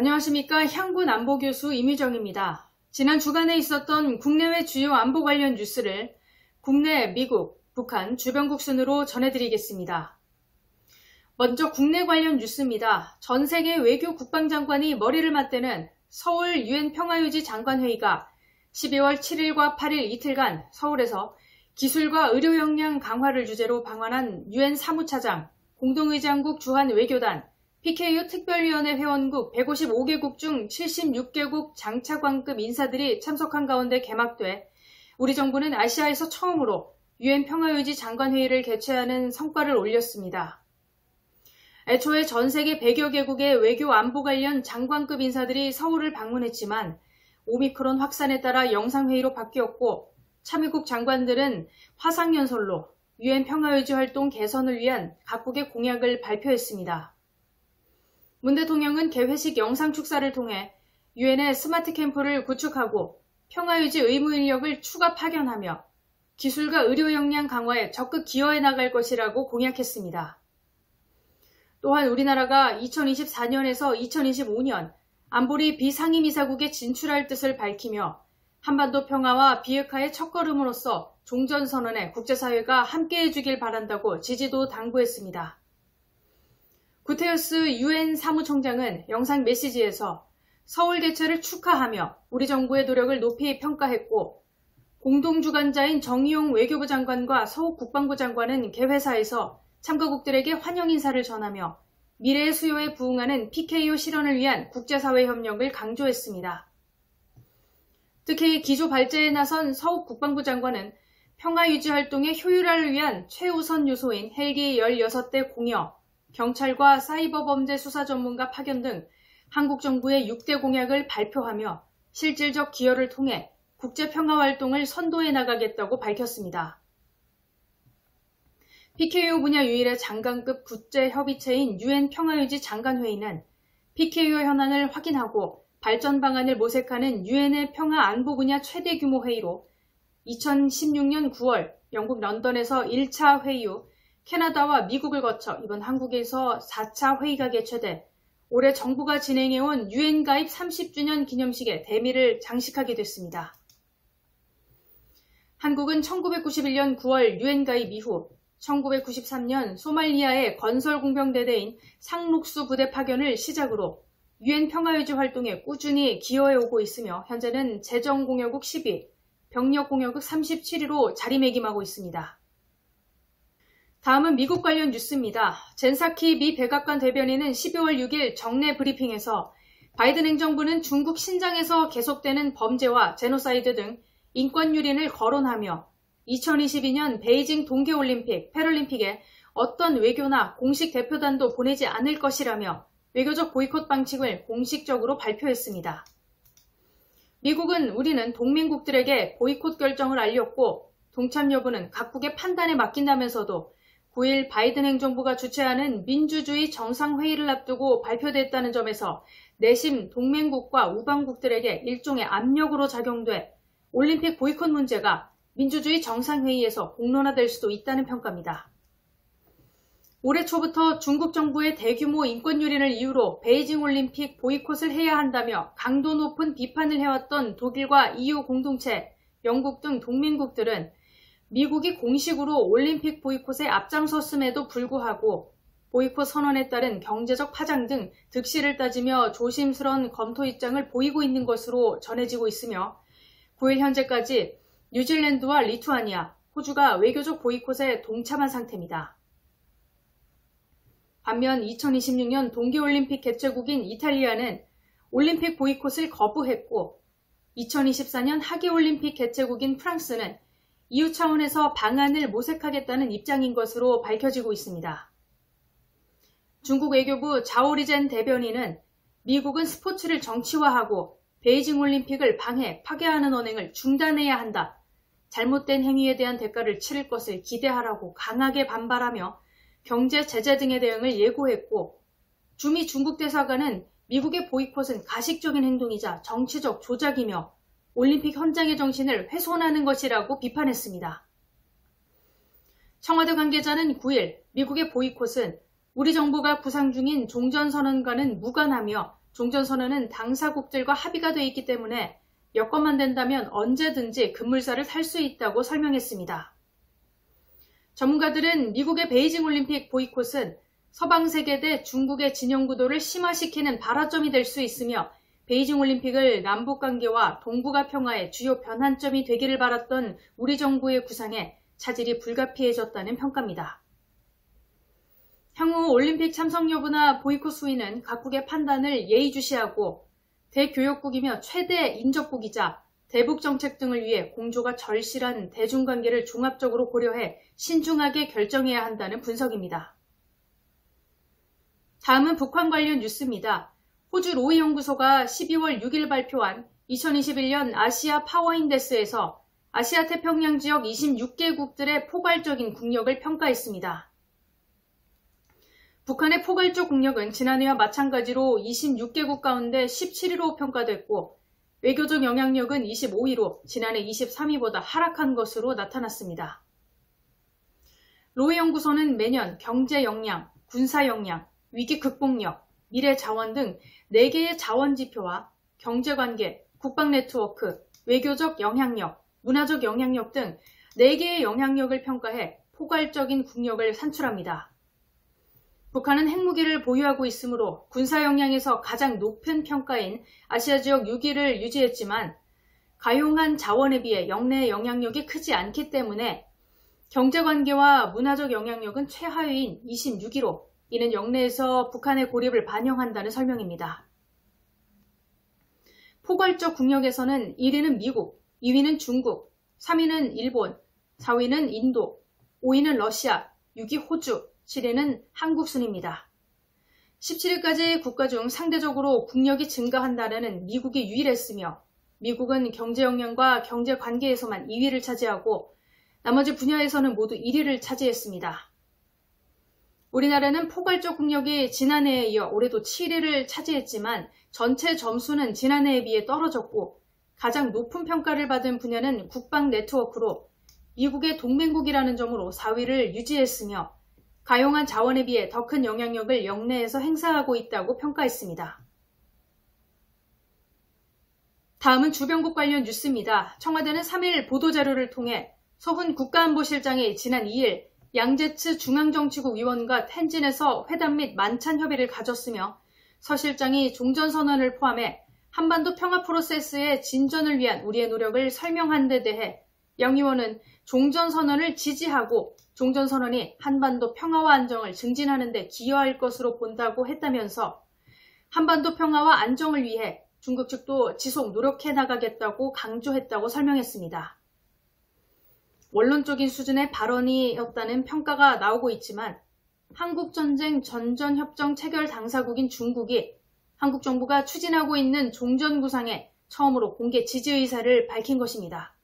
안녕하십니까. 향군 안보교수 임유정입니다. 지난 주간에 있었던 국내외 주요 안보 관련 뉴스를 국내, 미국, 북한, 주변국 순으로 전해드리겠습니다. 먼저 국내 관련 뉴스입니다. 전 세계 외교 국방장관이 머리를 맞대는 서울 UN 평화유지 장관회의가 12월 7일과 8일 이틀간 서울에서 기술과 의료 역량 강화를 주제로 방한한 UN 사무차장, 공동의장국 주한 외교단, PKU 특별위원회 회원국 155개국 중 76개국 장차관급 인사들이 참석한 가운데 개막돼 우리 정부는 아시아에서 처음으로 UN 평화유지 장관회의를 개최하는 성과를 올렸습니다. 애초에 전 세계 100여 개국의 외교 안보 관련 장관급 인사들이 서울을 방문했지만 오미크론 확산에 따라 영상회의로 바뀌었고 참여국 장관들은 화상연설로 UN 평화유지 활동 개선을 위한 각국의 공약을 발표했습니다. 문 대통령은 개회식 영상 축사를 통해 유엔의 스마트 캠프를 구축하고 평화유지 의무 인력을 추가 파견하며 기술과 의료 역량 강화에 적극 기여해 나갈 것이라고 공약했습니다. 또한 우리나라가 2024년에서 2025년 안보리 비상임이사국에 진출할 뜻을 밝히며 한반도 평화와 비핵화의 첫걸음으로서 종전선언에 국제사회가 함께해 주길 바란다고 지지도 당부했습니다. 구테르스 UN 사무총장은 영상 메시지에서 서울 개최를 축하하며 우리 정부의 노력을 높이 평가했고 공동주관자인 정의용 외교부 장관과 서욱 국방부 장관은 개회사에서 참가국들에게 환영 인사를 전하며 미래의 수요에 부응하는 PKU 실현을 위한 국제사회 협력을 강조했습니다. 특히 기조 발제에 나선 서욱 국방부 장관은 평화유지 활동의 효율화를 위한 최우선 요소인 헬기 16대 공여, 경찰과 사이버 범죄 수사 전문가 파견 등 한국 정부의 6대 공약을 발표하며 실질적 기여를 통해 국제평화 활동을 선도해 나가겠다고 밝혔습니다. PKU 분야 유일의 장관급 국제협의체인 UN 평화유지 장관회의는 PKU 현안을 확인하고 발전 방안을 모색하는 UN의 평화 안보 분야 최대 규모 회의로 2016년 9월 영국 런던에서 1차 회의 후 캐나다와 미국을 거쳐 이번 한국에서 4차 회의가 개최돼 올해 정부가 진행해온 UN 가입 30주년 기념식에 대미를 장식하게 됐습니다. 한국은 1991년 9월 UN 가입 이후 1993년 소말리아의 건설공병대대인 상록수 부대 파견을 시작으로 UN 평화유지 활동에 꾸준히 기여해오고 있으며 현재는 재정공여국 10위, 병력공여국 37위로 자리매김하고 있습니다. 다음은 미국 관련 뉴스입니다. 젠 사키 미 백악관 대변인은 12월 6일 정례 브리핑에서 바이든 행정부는 중국 신장에서 계속되는 범죄와 제노사이드 등 인권 유린을 거론하며 2022년 베이징 동계올림픽, 패럴림픽에 어떤 외교나 공식 대표단도 보내지 않을 것이라며 외교적 보이콧 방침을 공식적으로 발표했습니다. 미국은 우리는 동맹국들에게 보이콧 결정을 알렸고 동참 여부는 각국의 판단에 맡긴다면서도 9일 바이든 행정부가 주최하는 민주주의 정상회의를 앞두고 발표됐다는 점에서 내심 동맹국과 우방국들에게 일종의 압력으로 작용돼 올림픽 보이콧 문제가 민주주의 정상회의에서 공론화될 수도 있다는 평가입니다. 올해 초부터 중국 정부의 대규모 인권 유린을 이유로 베이징 올림픽 보이콧을 해야 한다며 강도 높은 비판을 해왔던 독일과 EU 공동체, 영국 등 동맹국들은 미국이 공식으로 올림픽 보이콧에 앞장섰음에도 불구하고 보이콧 선언에 따른 경제적 파장 등 득실을 따지며 조심스러운 검토 입장을 보이고 있는 것으로 전해지고 있으며 9일 현재까지 뉴질랜드와 리투아니아, 호주가 외교적 보이콧에 동참한 상태입니다. 반면 2026년 동계올림픽 개최국인 이탈리아는 올림픽 보이콧을 거부했고 2024년 하계올림픽 개최국인 프랑스는 EU 차원에서 방안을 모색하겠다는 입장인 것으로 밝혀지고 있습니다. 중국 외교부 자오리젠 대변인은 미국은 스포츠를 정치화하고 베이징 올림픽을 방해, 파괴하는 언행을 중단해야 한다. 잘못된 행위에 대한 대가를 치를 것을 기대하라고 강하게 반발하며 경제 제재 등의 대응을 예고했고 주미 중국 대사관은 미국의 보이콧은 가식적인 행동이자 정치적 조작이며 올림픽 현장의 정신을 훼손하는 것이라고 비판했습니다. 청와대 관계자는 9일 미국의 보이콧은 우리 정부가 구상 중인 종전선언과는 무관하며 종전선언은 당사국들과 합의가 돼 있기 때문에 여건만 된다면 언제든지 급물살을 탈 수 있다고 설명했습니다. 전문가들은 미국의 베이징 올림픽 보이콧은 서방 세계 대 중국의 진영 구도를 심화시키는 발화점이 될 수 있으며 베이징 올림픽을 남북관계와 동북아 평화의 주요 변환점이 되기를 바랐던 우리 정부의 구상에 차질이 불가피해졌다는 평가입니다. 향후 올림픽 참석 여부나 보이콧 수위는 각국의 판단을 예의주시하고 대교역국이며 최대 인접국이자 대북 정책 등을 위해 공조가 절실한 대중관계를 종합적으로 고려해 신중하게 결정해야 한다는 분석입니다. 다음은 북한 관련 뉴스입니다. 호주 로이 연구소가 12월 6일 발표한 2021년 아시아 파워인덱스에서 아시아 태평양 지역 26개국들의 포괄적인 국력을 평가했습니다. 북한의 포괄적 국력은 지난해와 마찬가지로 26개국 가운데 17위로 평가됐고 외교적 영향력은 25위로 지난해 23위보다 하락한 것으로 나타났습니다. 로이 연구소는 매년 경제 역량, 군사 역량, 위기 극복력, 미래 자원 등 4개의 자원 지표와 경제관계, 국방 네트워크, 외교적 영향력, 문화적 영향력 등 4개의 영향력을 평가해 포괄적인 국력을 산출합니다. 북한은 핵무기를 보유하고 있으므로 군사 역량에서 가장 높은 평가인 아시아 지역 6위를 유지했지만 가용한 자원에 비해 영내의 영향력이 크지 않기 때문에 경제관계와 문화적 영향력은 최하위인 26위로 이는 영내에서 북한의 고립을 반영한다는 설명입니다. 포괄적 국력에서는 1위는 미국, 2위는 중국, 3위는 일본, 4위는 인도, 5위는 러시아, 6위 호주, 7위는 한국 순입니다. 17위까지 국가 중 상대적으로 국력이 증가한다는 미국이 유일했으며 미국은 경제 역량과 경제 관계에서만 2위를 차지하고 나머지 분야에서는 모두 1위를 차지했습니다. 우리나라는 포괄적 국력이 지난해에 이어 올해도 7위를 차지했지만 전체 점수는 지난해에 비해 떨어졌고 가장 높은 평가를 받은 분야는 국방 네트워크로 미국의 동맹국이라는 점으로 4위를 유지했으며 가용한 자원에 비해 더 큰 영향력을 영내에서 행사하고 있다고 평가했습니다. 다음은 주변국 관련 뉴스입니다. 청와대는 3일 보도자료를 통해 서훈 국가안보실장이 지난 2일 양제츠 중앙정치국 위원과 텐진에서 회담 및 만찬 협의를 가졌으며 서 실장이 종전선언을 포함해 한반도 평화 프로세스의 진전을 위한 우리의 노력을 설명한 데 대해 양 위원은 종전선언을 지지하고 종전선언이 한반도 평화와 안정을 증진하는 데 기여할 것으로 본다고 했다면서 한반도 평화와 안정을 위해 중국 측도 지속 노력해 나가겠다고 강조했다고 설명했습니다. 원론적인 수준의 발언이었다는 평가가 나오고 있지만 한국전쟁 전전협정 체결 당사국인 중국이 한국 정부가 추진하고 있는 종전 구상에 처음으로 공개 지지 의사를 밝힌 것입니다.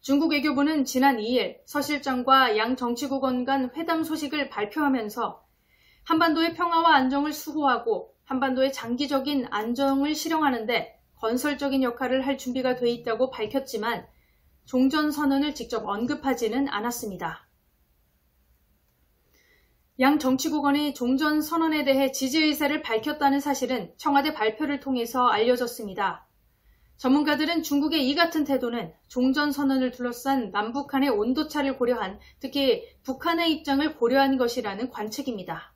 중국 외교부는 지난 2일 서 실장과 양 정치국원 간 회담 소식을 발표하면서 한반도의 평화와 안정을 수호하고 한반도의 장기적인 안정을 실현하는 데 건설적인 역할을 할 준비가 돼 있다고 밝혔지만 종전선언을 직접 언급하지는 않았습니다. 양 정치국원이 종전선언에 대해 지지 의사를 밝혔다는 사실은 청와대 발표를 통해서 알려졌습니다. 전문가들은 중국의 이 같은 태도는 종전선언을 둘러싼 남북한의 온도차를 고려한, 특히 북한의 입장을 고려한 것이라는 관측입니다.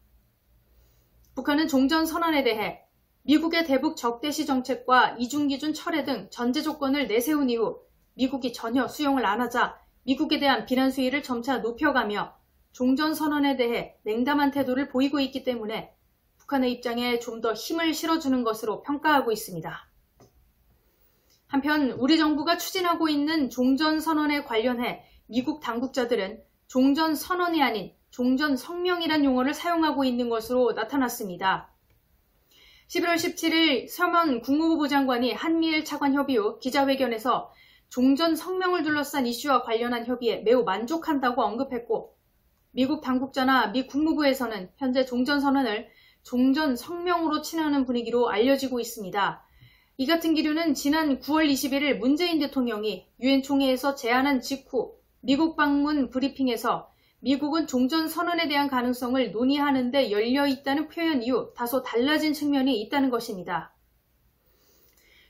북한은 종전선언에 대해 미국의 대북 적대시 정책과 이중기준 철회 등 전제 조건을 내세운 이후 미국이 전혀 수용을 안 하자 미국에 대한 비난 수위를 점차 높여가며 종전선언에 대해 냉담한 태도를 보이고 있기 때문에 북한의 입장에 좀 더 힘을 실어주는 것으로 평가하고 있습니다. 한편 우리 정부가 추진하고 있는 종전선언에 관련해 미국 당국자들은 종전선언이 아닌 종전성명이란 용어를 사용하고 있는 것으로 나타났습니다. 11월 17일 서먼 국무부 장관이 한미일 차관 협의 후 기자회견에서 종전성명을 둘러싼 이슈와 관련한 협의에 매우 만족한다고 언급했고 미국 당국자나 미 국무부에서는 현재 종전선언을 종전성명으로 칭하는 분위기로 알려지고 있습니다. 이 같은 기류는 지난 9월 21일 문재인 대통령이 유엔 총회에서 제안한 직후 미국 방문 브리핑에서 미국은 종전선언에 대한 가능성을 논의하는 데 열려 있다는 표현 이후 다소 달라진 측면이 있다는 것입니다.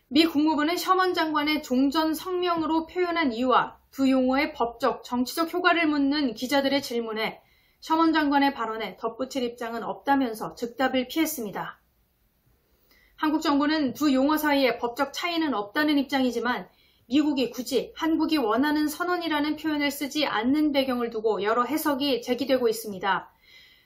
미 국무부는 셔먼 장관의 종전성명으로 표현한 이유와 두 용어의 법적, 정치적 효과를 묻는 기자들의 질문에 셔먼 장관의 발언에 덧붙일 입장은 없다면서 즉답을 피했습니다. 한국 정부는 두 용어 사이에 법적 차이는 없다는 입장이지만 미국이 굳이 한국이 원하는 선언이라는 표현을 쓰지 않는 배경을 두고 여러 해석이 제기되고 있습니다.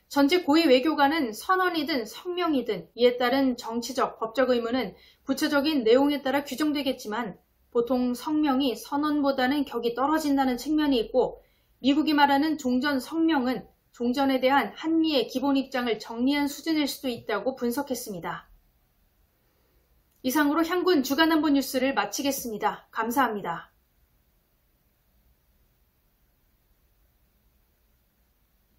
전직 고위 외교관은 선언이든 성명이든 이에 따른 정치적, 법적 의무는 구체적인 내용에 따라 규정되겠지만 보통 성명이 선언보다는 격이 떨어진다는 측면이 있고 미국이 말하는 종전 성명은 종전에 대한 한미의 기본 입장을 정리한 수준일 수도 있다고 분석했습니다. 이상으로 향군 주간안보 뉴스를 마치겠습니다. 감사합니다.